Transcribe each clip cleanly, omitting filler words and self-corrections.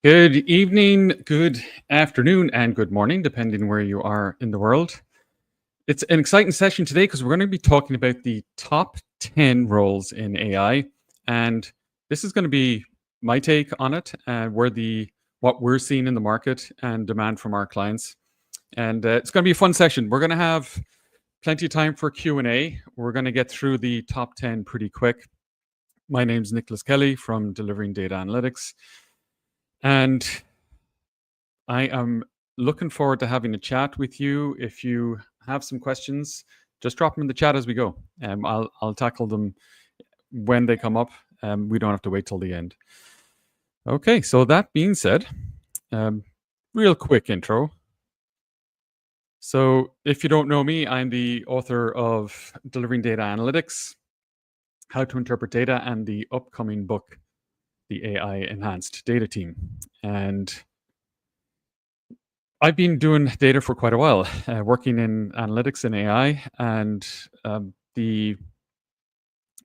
Good evening, good afternoon, and good morning, depending where you are in the world. It's an exciting session today because we're going to be talking about the top 10 roles in AI. And this is going to be my take on it, what we're seeing in the market and demand from our clients. And it's going to be a fun session. We're going to have plenty of time for Q&A. We're going to get through the top 10 pretty quick. My name's Nicholas Kelly from Delivering Data Analytics. And I am looking forward to having a chat with you. If you have some questions, just drop them in the chat as we go. I'll tackle them when they come up. We don't have to wait till the end. Okay, so that being said, real quick intro. So if you don't know me, I'm the author of Delivering Data Analytics, How to Interpret Data, and the upcoming book, The AI Enhanced Data Team. And I've been doing data for quite a while, working in analytics and AI, and we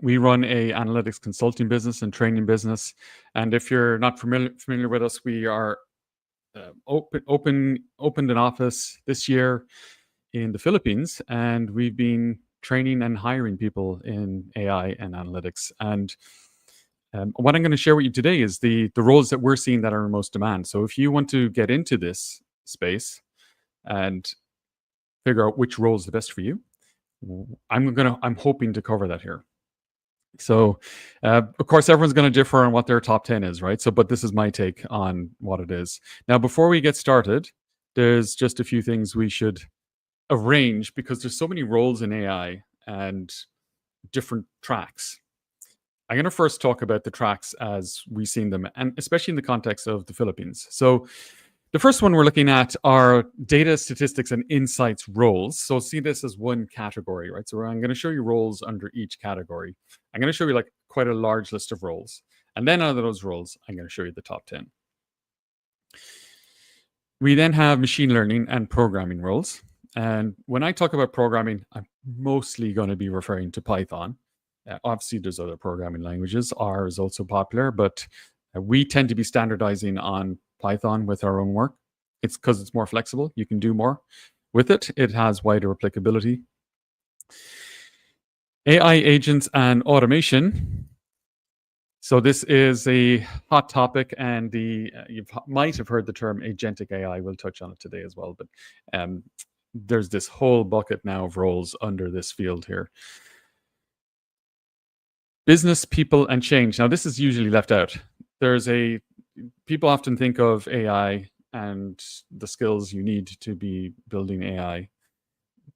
run a analytics consulting business and training business. And if you're not familiar with us, we are opened an office this year in the Philippines, and we've been training and hiring people in AI and analytics. And what I'm going to share with you today is the roles that we're seeing that are in most demand. So if you want to get into this space and figure out which role is the best for you, I'm hoping to cover that here. So, of course, everyone's going to differ on what their top 10 is, right? So, but this is my take on what it is. Now, before we get started, there's just a few things we should arrange because there's so many roles in AI and different tracks. I'm going to first talk about the tracks as we've seen them, and especially in the context of the Philippines. So, the first one we're looking at are data, statistics, and insights roles. So see this as one category, right? So I'm going to show you roles under each category. I'm going to show you like quite a large list of roles. And then out of those roles, I'm going to show you the top 10. We then have machine learning and programming roles. And when I talk about programming, I'm mostly going to be referring to Python. Obviously, there's other programming languages. R is also popular, but we tend to be standardizing on Python with our own work. It's because it's more flexible. You can do more with it. It has wider applicability. AI agents and automation. So this is a hot topic, and you might have heard the term agentic AI. We'll touch on it today as well. But there's this whole bucket now of roles under this field here. Business, people, and change. Now, this is usually left out. People often think of AI and the skills you need to be building AI.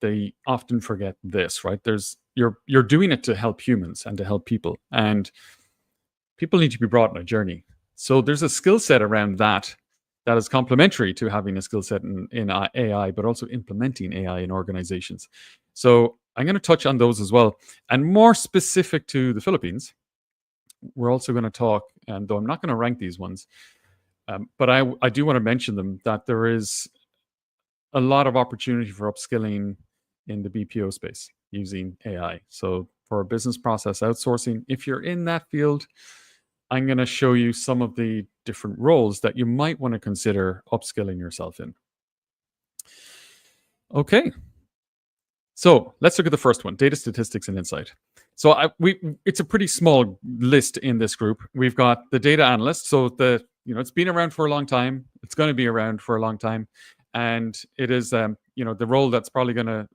They often forget this, right? You're doing it to help humans and to help people, and people need to be brought on a journey. So there's a skill set around that is complementary to having a skill set in AI, but also implementing AI in organizations. So I'm going to touch on those as well. And more specific to the Philippines, we're also going to talk, and though I'm not going to rank these ones, but I do want to mention them, that there is a lot of opportunity for upskilling in the BPO space using AI. So for business process outsourcing, if you're in that field, I'm going to show you some of the different roles that you might want to consider upskilling yourself in. Okay. So let's look at the first one, data, statistics, and insight. So it's a pretty small list in this group. We've got the data analyst. So it's been around for a long time. It's going to be around for a long time. And it is, the role that's probably going to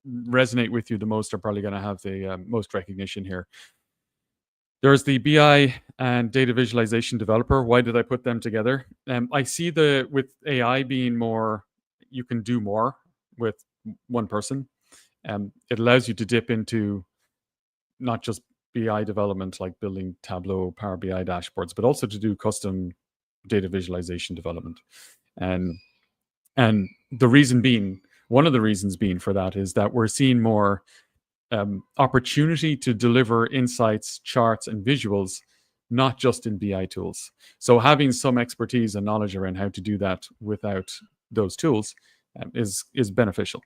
resonate with you the most, are probably going to have the most recognition here. There's the BI and data visualization developer. Why did I put them together? I see with AI being more, you can do more with one person. It allows you to dip into not just BI development, like building Tableau, Power BI dashboards, but also to do custom data visualization development. And the reason being, one of the reasons being for that is that we're seeing more opportunity to deliver insights, charts, and visuals, not just in BI tools. So having some expertise and knowledge around how to do that without those tools is beneficial.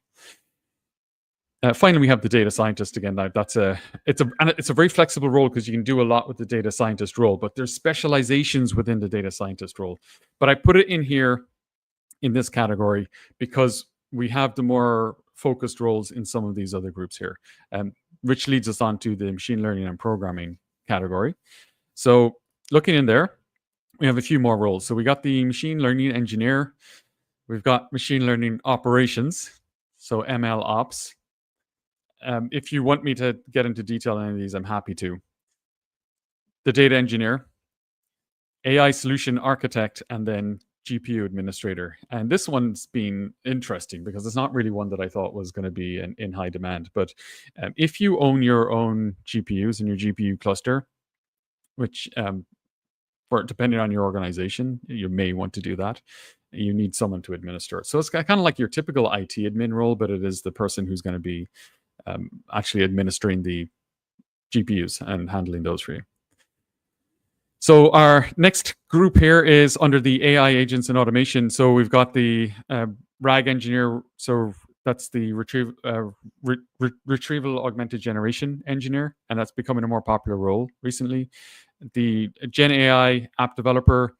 Finally, we have the data scientist again. It's a very flexible role because you can do a lot with the data scientist role, but there's specializations within the data scientist role. But I put it in here in this category because we have the more focused roles in some of these other groups here, which leads us on to the machine learning and programming category. So looking in there, we have a few more roles. So we got the machine learning engineer, we've got machine learning operations, so ML ops. If you want me to get into detail on any of these, I'm happy to. The data engineer, AI solution architect, and then GPU administrator. And this one's been interesting because it's not really one that I thought was going to be in high demand. But if you own your own GPUs in your GPU cluster, which depending on your organization, you may want to do that. You need someone to administer it. So it's kind of like your typical IT admin role, but it is the person who's going to be actually administering the GPUs and handling those for you. So our next group here is under the AI agents and automation. So we've got the RAG engineer. So that's the retrieval augmented generation engineer, and that's becoming a more popular role recently. The Gen AI app developer,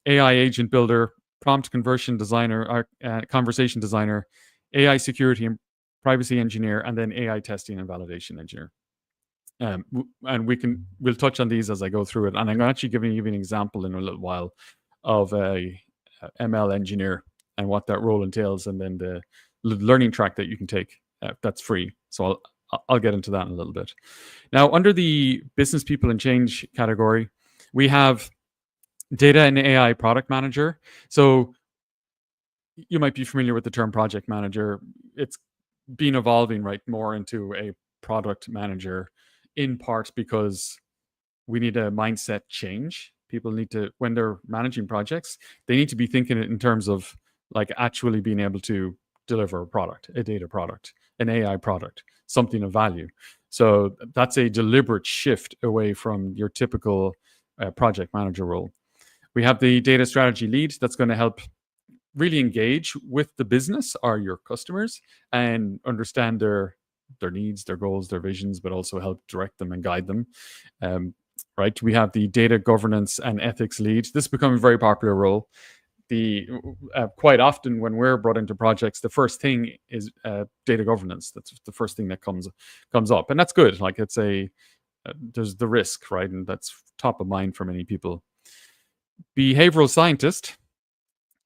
AI agent builder, prompt conversion designer, conversation designer, AI security and privacy engineer, and then AI testing and validation engineer. And we'll touch on these as I go through it. And I'm actually giving you an example in a little while of a ML engineer and what that role entails, and then the learning track that you can take that's free. So I'll get into that in a little bit. Now, under the business people and change category, we have data and AI product manager. So you might be familiar with the term project manager. It's been evolving more into a product manager, in part because we need a mindset change. People need to, when they're managing projects, they need to be thinking it in terms of actually being able to deliver a product, a data product, an AI product, something of value. So that's a deliberate shift away from your typical project manager role. We have the data strategy lead that's going to help really engage with the business or your customers and understand their needs, their goals, their visions, but also help direct them and guide them. We have the data governance and ethics lead. This is becoming a very popular role. Quite often when we're brought into projects, the first thing is data governance. That's the first thing that comes up, and that's good. There's the risk, right, and that's top of mind for many people. Behavioral scientist,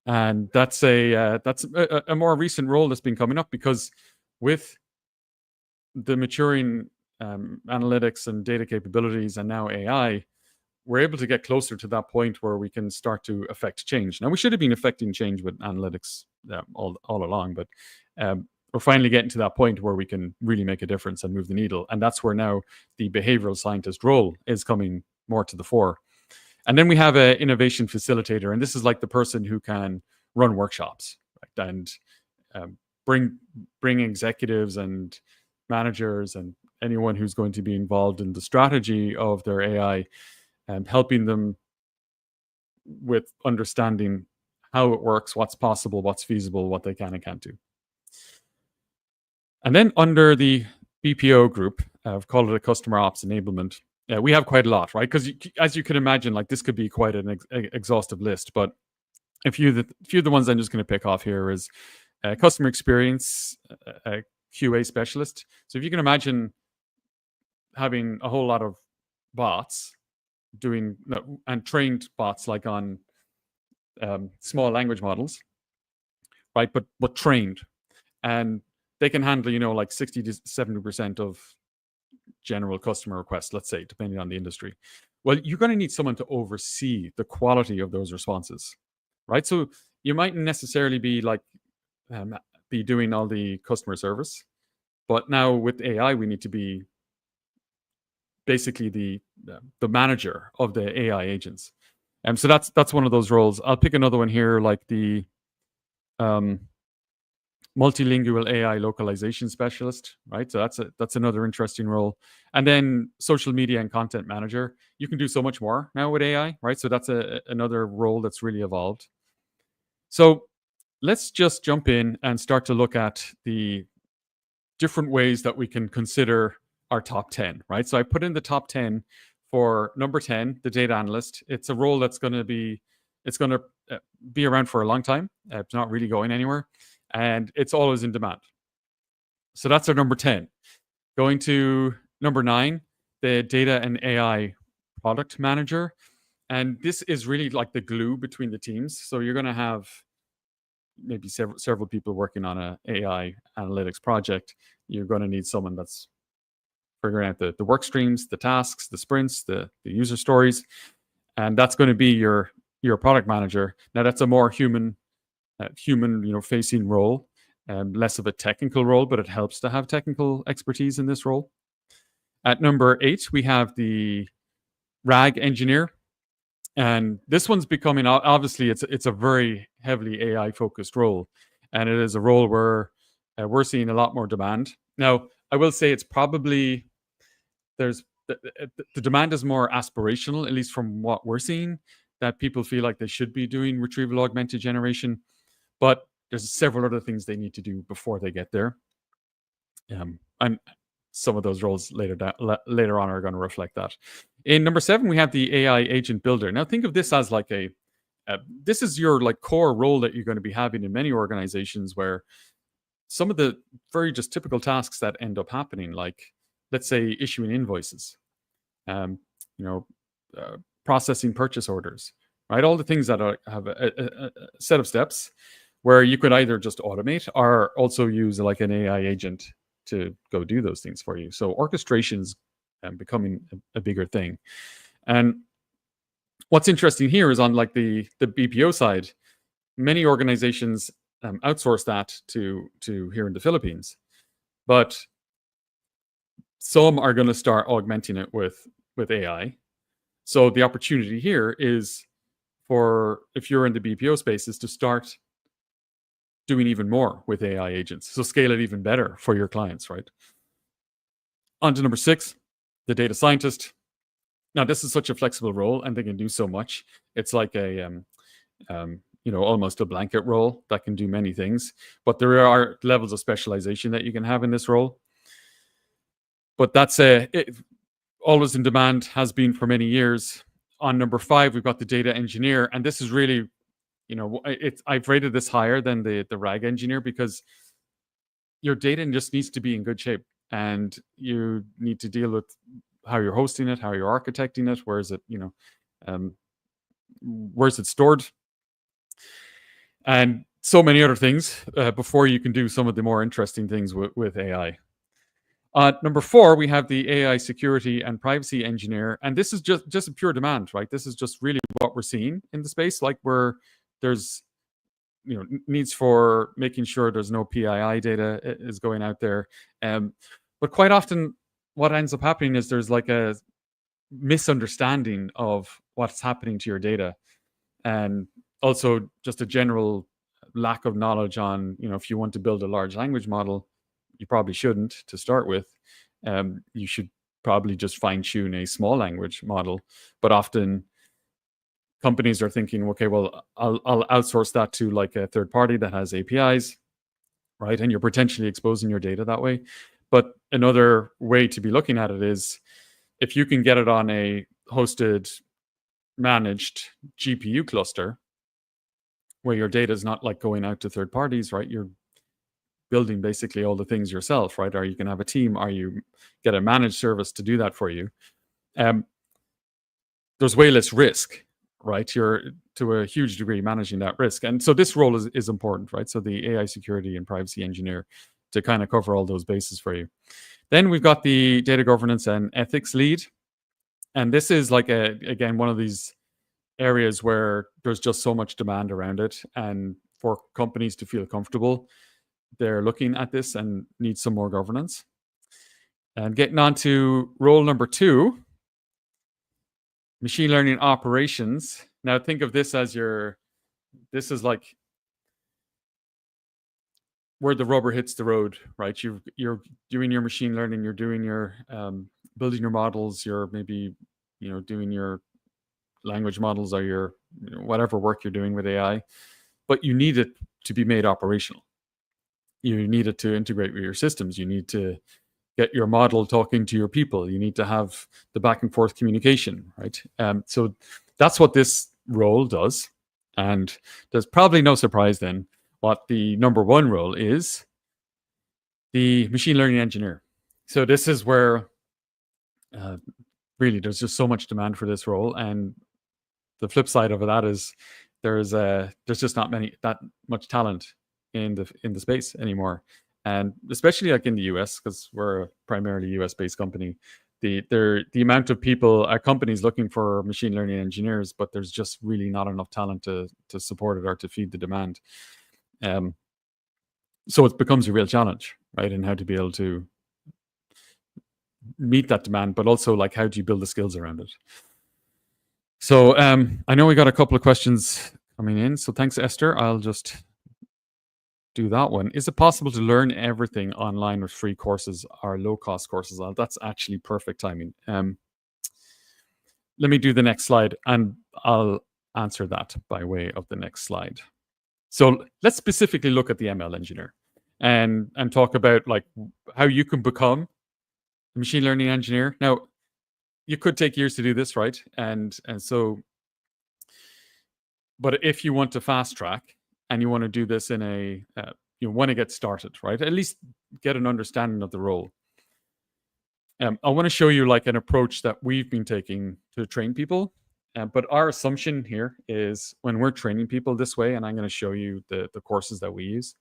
and that's a more recent role that's been coming up because with the maturing analytics and data capabilities and now AI, we're able to get closer to that point where we can start to affect change. Now, we should have been affecting change with analytics all along, but we're finally getting to that point where we can really make a difference and move the needle. And that's where now the behavioral scientist role is coming more to the fore. And then we have an innovation facilitator, and this is like the person who can run workshops, right, and bring executives and managers and anyone who's going to be involved in the strategy of their AI and helping them with understanding how it works, what's possible, what's feasible, what they can and can't do. And then under the BPO group, I've called it a customer ops enablement. We have quite a lot, right? Because as you can imagine, this could be quite an exhaustive list. But a few of the ones I'm just going to pick off here is customer experience, QA specialist. So if you can imagine having a whole lot of bots doing and trained bots on small language models, right? But trained, and they can handle 60 to 70% of general customer requests, let's say, depending on the industry. Well, you're going to need someone to oversee the quality of those responses, right? So you mightn't necessarily be be doing all the customer service, but now with AI, we need to be basically the manager of the AI agents. So that's one of those roles. I'll pick another one here, like the multilingual AI localization specialist, right? So that's another interesting role. And then social media and content manager. You can do so much more now with AI, right? So that's another role that's really evolved. So let's just jump in and start to look at the different ways that we can consider our top 10, right? So I put in the top 10 for number 10, the data analyst. It's a role that's going to be, it's going to be around for a long time. It's not really going anywhere, and it's always in demand. So that's our number 10. Going to number 9, the data and AI product manager. And this is really like the glue between the teams. So you're going to have maybe several people working on a AI analytics project. You're going to need someone that's figuring out the work streams, the tasks, the sprints, the user stories, and that's going to be your product manager. Now that's a more human facing role, less of a technical role, but it helps to have technical expertise in this role. At number 8, we have the RAG engineer. And this one's becoming, obviously, it's a very heavily AI focused role, and it is a role where we're seeing a lot more demand. Now, I will say it's probably the demand is more aspirational, at least from what we're seeing, that people feel like they should be doing retrieval augmented generation, but there's several other things they need to do before they get there. And some of those roles later on are going to reflect that. In number 7, we have the AI agent builder. Now think of this as like this is your like core role that you're going to be having in many organizations, where some of the very just typical tasks that end up happening, like let's say issuing invoices, processing purchase orders, right? All the things that have a set of steps where you could either just automate or also use like an AI agent to go do those things for you. So orchestration's becoming a bigger thing. And what's interesting here is on like the BPO side, many organizations outsource that to here in the Philippines, but some are going to start augmenting it with AI. So the opportunity here is for, if you're in the BPO space, is to start doing even more with AI agents. So scale it even better for your clients, right? On to number 6, the data scientist. Now, this is such a flexible role, and they can do so much. It's like a, almost a blanket role that can do many things. But there are levels of specialization that you can have in this role. But that's always in demand, has been for many years. On number 5, we've got the data engineer, and this is really, I've rated this higher than the RAG engineer, because your data just needs to be in good shape, and you need to deal with how you're hosting it, how you're architecting it, where is it, where's it stored, and so many other things before you can do some of the more interesting things with AI. Number 4, we have the AI security and privacy engineer, and this is just a pure demand, right? This is just really what we're seeing in the space, like where there's needs for making sure there's no PII data is going out there. But quite often what ends up happening is there's like a misunderstanding of what's happening to your data, and also just a general lack of knowledge on, if you want to build a large language model, you probably shouldn't to start with. You should probably just fine tune a small language model. But often companies are thinking, okay, well, I'll outsource that to like a third party that has APIs, right? And you're potentially exposing your data that way. But another way to be looking at it is, if you can get it on a hosted, managed GPU cluster, where your data is not like going out to third parties, right? You're building basically all the things yourself, right? Or you can have a team, or you get a managed service to do that for you. There's way less risk, right? You're to a huge degree managing that risk. And so this role is important, right? So the AI security and privacy engineer to kind of cover all those bases for you. Then we've got the data governance and ethics lead. And this is like, again, one of these areas where there's just so much demand around it. And for companies to feel comfortable, they're looking at this and need some more governance. And getting on to role number 2, machine learning operations. Now think of this as this is like where the rubber hits the road, right? You're doing your machine learning, you're doing your building your models, you're maybe doing your language models, or your whatever work you're doing with AI, but you need it to be made operational. You need it to integrate with your systems. You need to get your model talking to your people. You need to have the back and forth communication, right? So that's what this role does. And there's probably no surprise then what the number one role is: the machine learning engineer. So this is where really there's just so much demand for this role. And the flip side of that is there's just not that much talent in the space anymore, and especially like in the US, because we're a primarily US based company. The amount of people companies looking for machine learning engineers, but there's just really not enough talent to support it or to feed the demand. So it becomes a real challenge, right? And how to be able to meet that demand, but also like how do you build the skills around it? So I know we got a couple of questions coming in. So thanks, Esther. I'll just do that one. Is it possible to learn everything online with free courses or low-cost courses? That's actually perfect timing. Let me do the next slide, and I'll answer that by way of the next slide. So let's specifically look at the ML engineer and talk about like how you can become a machine learning engineer. Now, you could take years to do this, right? And so, but if you want to fast track and you want to do this in you want to get started, right? At least get an understanding of the role. I want to show you like an approach that we've been taking to train people. But our assumption here is when we're training people this way, and I'm going to show you the courses that we use,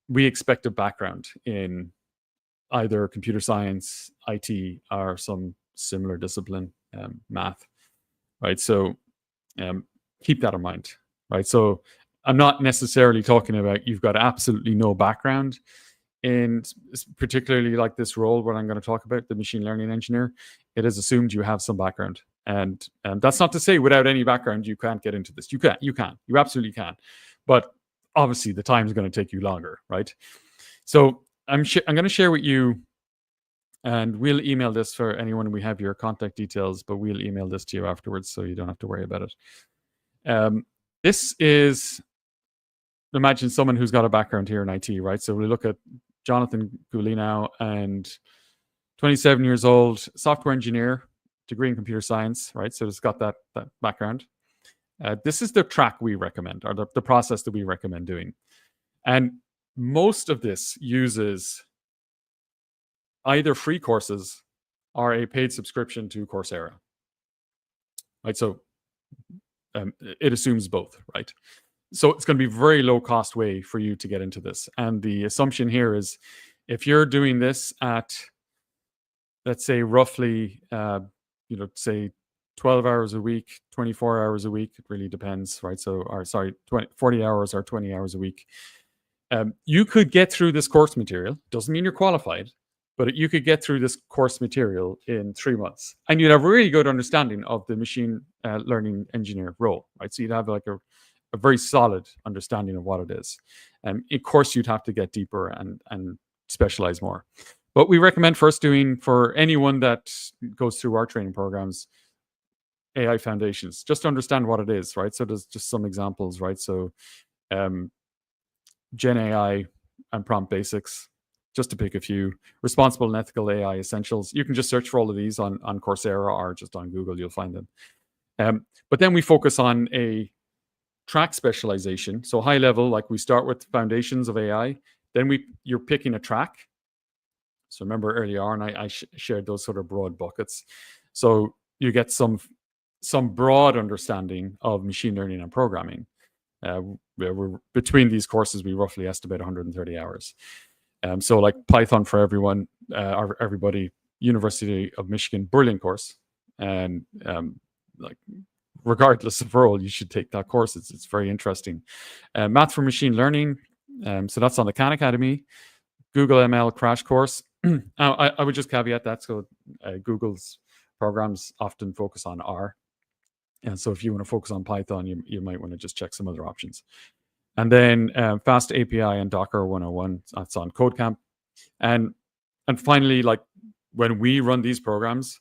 we expect a background in either computer science, IT, or some similar discipline, math, right? So keep that in mind, right? So I'm not necessarily talking about you've got absolutely no background in particularly like this role where I'm going to talk about the machine learning engineer. It is assumed you have some background. And that's not to say without any background you can't get into this. You absolutely can. But obviously the time is going to take you longer, right? So I'm going to share with you, and we'll email this for anyone. We have your contact details, but we'll email this to you afterwards so you don't have to worry about it. This is, imagine someone who's got a background here in IT, right? So we look at Jonathan Gooley now, and 27 years old, software engineer, degree in computer science, right? So it's got that background. This is the track we recommend, or the process that we recommend doing. And most of this uses either free courses or a paid subscription to Coursera, right? So it assumes both, right? So it's going to be a very low cost way for you to get into this. And the assumption here is if you're doing this at, let's say roughly, say 12 hours a week, 24 hours a week, it really depends, right? So, 40 hours or 20 hours a week. You could get through this course material. Doesn't mean you're qualified, but you could get through this course material in 3 months. And you'd have a really good understanding of the machine learning engineer role, right? So you'd have like a very solid understanding of what it is. Of course, you'd have to get deeper and specialize more. But we recommend first doing, for anyone that goes through our training programs, AI Foundations, just to understand what it is, right? So there's just some examples, right? So Gen AI and Prompt Basics, just to pick a few. Responsible and Ethical AI Essentials. You can just search for all of these on Coursera or just on Google, you'll find them. But then we focus on a track specialization. So high level, like we start with foundations of AI, then you're picking a track. So remember earlier on, I shared those sort of broad buckets. So you get some broad understanding of machine learning and programming. Between these courses, we roughly estimate 130 hours. So like Python for everyone, or everybody, University of Michigan, brilliant course. And like regardless of role, you should take that course. It's very interesting. Math for Machine Learning. So that's on the Khan Academy. Google ML Crash Course. I would just caveat that. So Google's programs often focus on R. And so if you want to focus on Python, you might want to just check some other options. And then Fast API and Docker 101, that's on Codecamp. And finally, like when we run these programs,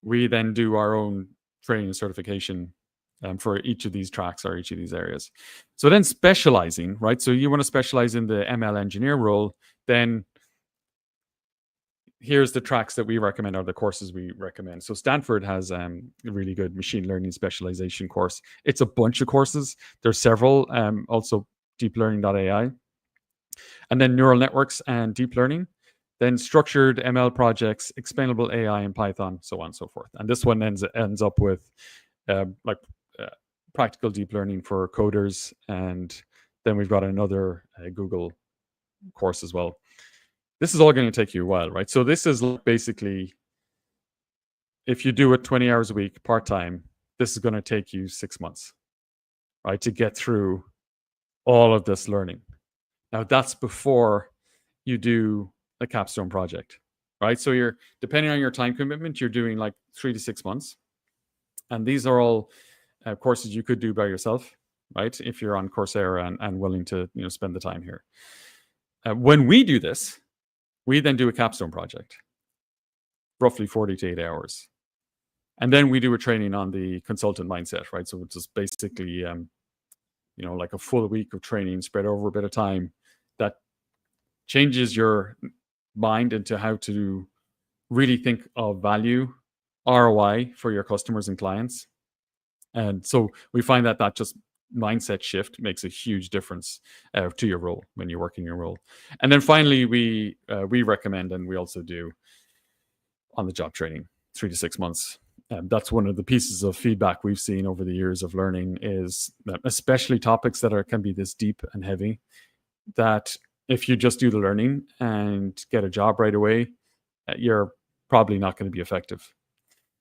we then do our own training and certification for each of these tracks or each of these areas. So then specializing, right? So you want to specialize in the ML engineer role, then here's the tracks that we recommend, or the courses we recommend. So Stanford has a really good machine learning specialization course. It's a bunch of courses. There's several, also deeplearning.ai, and then neural networks and deep learning, then structured ML projects, explainable AI in Python, so on and so forth. And this one ends up with like practical deep learning for coders, and then we've got another Google course as well. This is all going to take you a while, right? So this is basically, if you do it 20 hours a week part-time, this is going to take you 6 months, right, to get through all of this learning. Now that's before you do a capstone project, right? So you're, depending on your time commitment, you're doing like 3 to 6 months. And these are all courses you could do by yourself, right? If you're on Coursera and willing to, spend the time here. When we do this, we then do a capstone project, roughly 40 to 80 hours. And then we do a training on the consultant mindset, right? So it's just basically, like a full week of training spread over a bit of time that changes your mind into how to really think of value, ROI for your customers and clients. And so we find that just mindset shift makes a huge difference to your role when you're working your role. And then finally, we recommend, and we also do on the job training, 3 to 6 months. That's one of the pieces of feedback we've seen over the years of learning, is that especially topics that can be this deep and heavy, that if you just do the learning and get a job right away, you're probably not going to be effective.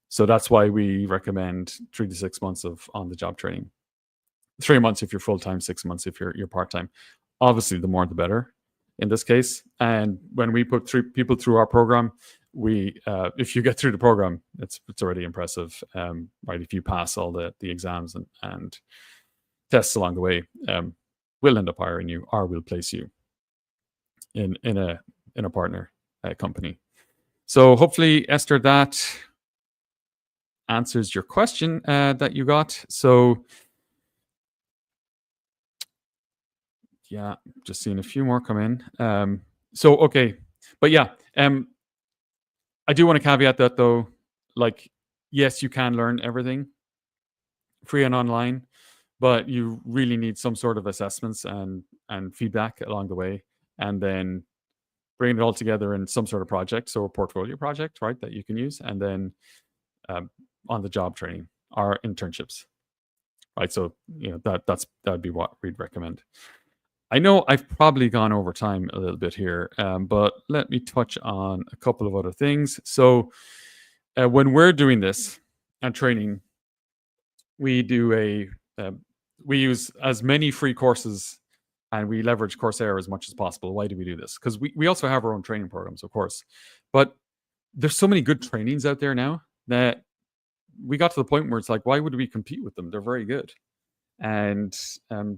So that's why we recommend 3 to 6 months of on-the-job training. 3 months if you're full-time, 6 months if you're part-time. Obviously, the more the better in this case. And when we put people through our program, if you get through the program, it's already impressive, right? If you pass all the exams and tests along the way, we'll end up hiring you, or we'll place you in a partner company. So hopefully, Esther, that answers your question that you got. So yeah, just seeing a few more come in. So okay, but yeah, I do want to caveat that though, like, yes, you can learn everything free and online, but you really need some sort of assessments and feedback along the way, and then bring it all together in some sort of project, so a portfolio project, right, that you can use, and then on the job training or internships, right? So that'd be what we'd recommend. I know I've probably gone over time a little bit here, but let me touch on a couple of other things. So when we're doing this and training, we use as many free courses, and we leverage Coursera as much as possible. Why do we do this? Because we also have our own training programs, of course, but there's so many good trainings out there now that we got to the point where it's like, why would we compete with them? They're very good. And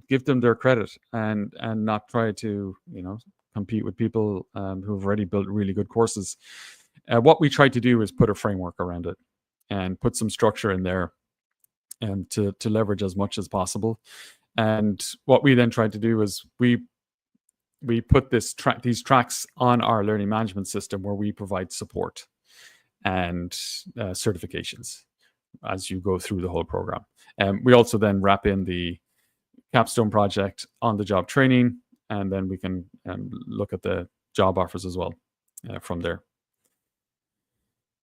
give them their credit, and not try to compete with people who've already built really good courses. What we try to do is put a framework around it and put some structure in there, and to leverage as much as possible. And what we then try to do is we put these tracks on our learning management system, where we provide support and certifications as you go through the whole program. We also then wrap in the capstone project on the job training, and then we can look at the job offers as well from there.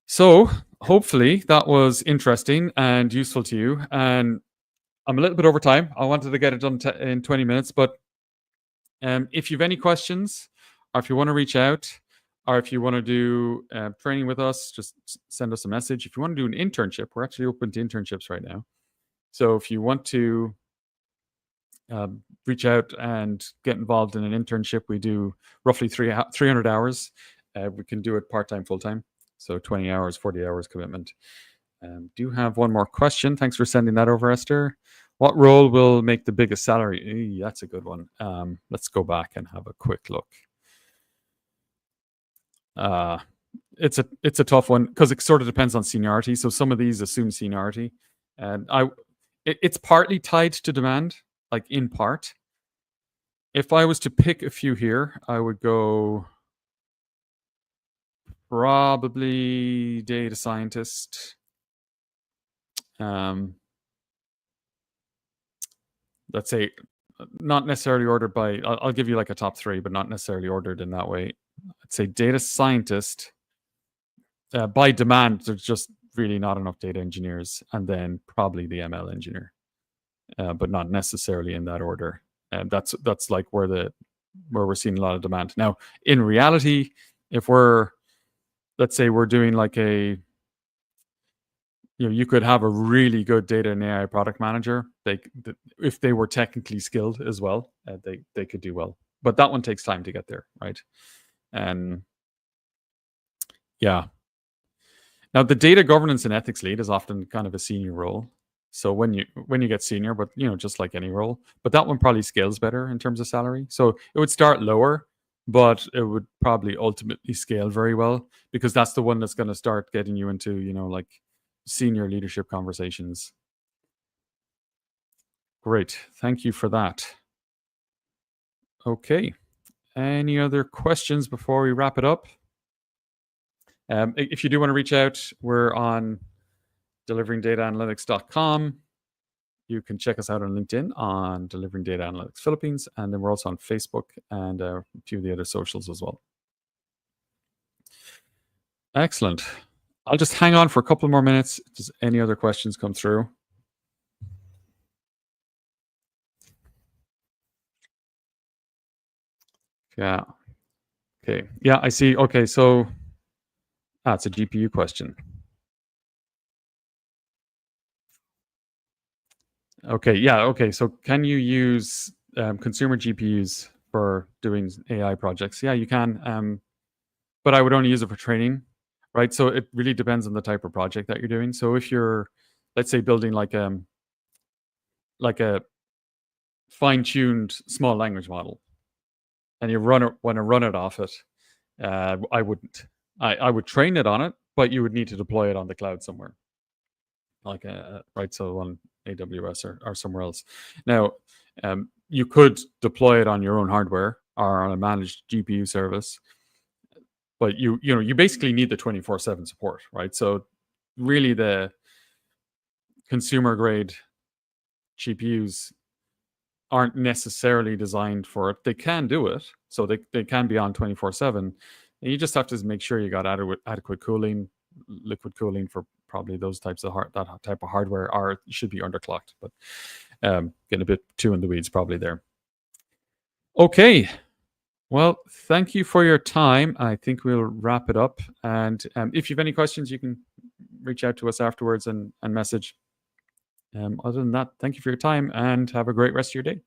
So hopefully that was interesting and useful to you. And I'm a little bit over time. I wanted to get it done in 20 minutes, but if you have any questions, or if you want to reach out, or if you want to do training with us, just send us a message. If you want to do an internship, we're actually open to internships right now. So if you want to reach out and get involved in an internship, we do roughly 300 hours. We can do it part-time, full-time. So 20 hours, 40 hours commitment. Do have one more question. Thanks for sending that over, Esther. What role will make the biggest salary? That's a good one. Let's go back and have a quick look. It's a tough one, because it sort of depends on seniority. So some of these assume seniority, and it's partly tied to demand, like in part. If I was to pick a few here, I would go probably data scientist. Let's say not necessarily ordered by. I'll give you like a top three, but not necessarily ordered in that way. I'd say data scientist. By demand, there's just really not enough data engineers, and then probably the ML engineer, but not necessarily in that order. And that's like where we're seeing a lot of demand now. In reality, if let's say we're doing like you could have a really good data and AI product manager. If they were technically skilled as well, they could do well. But that one takes time to get there, right? And yeah. Now the data governance and ethics lead is often kind of a senior role. So when you get senior, but just like any role, but that one probably scales better in terms of salary. So it would start lower, but it would probably ultimately scale very well because that's the one that's going to start getting you into like senior leadership conversations. Great. Thank you for that. Okay. Any other questions before we wrap it up? If you do want to reach out, we're on deliveringdataanalytics.com. You can check us out on LinkedIn on Delivering Data Analytics Philippines, and then we're also on Facebook and a few of the other socials as well. Excellent. I'll just hang on for a couple more minutes. Does any other questions come through? Yeah. Okay. Yeah, I see. Okay, so it's a GPU question. Okay. Yeah. Okay. So can you use consumer GPUs for doing AI projects? Yeah, you can. But I would only use it for training, right? So it really depends on the type of project that you're doing. So if you're, let's say, building like a fine-tuned small language model, and you want to run it off it, I wouldn't. I would train it on it, but you would need to deploy it on the cloud somewhere, like right, so on AWS or somewhere else. Now, you could deploy it on your own hardware or on a managed GPU service, but you basically need the 24/7 support, right? So really, the consumer grade GPUs aren't necessarily designed for it. They can do it, so they can be on 24/7. And you just have to make sure you got adequate cooling, liquid cooling for probably those types of that type of hardware, or it should be underclocked. But getting a bit too in the weeds probably there. Okay. Well, thank you for your time. I think we'll wrap it up. And if you have any questions, you can reach out to us afterwards and message. Other than that, thank you for your time and have a great rest of your day.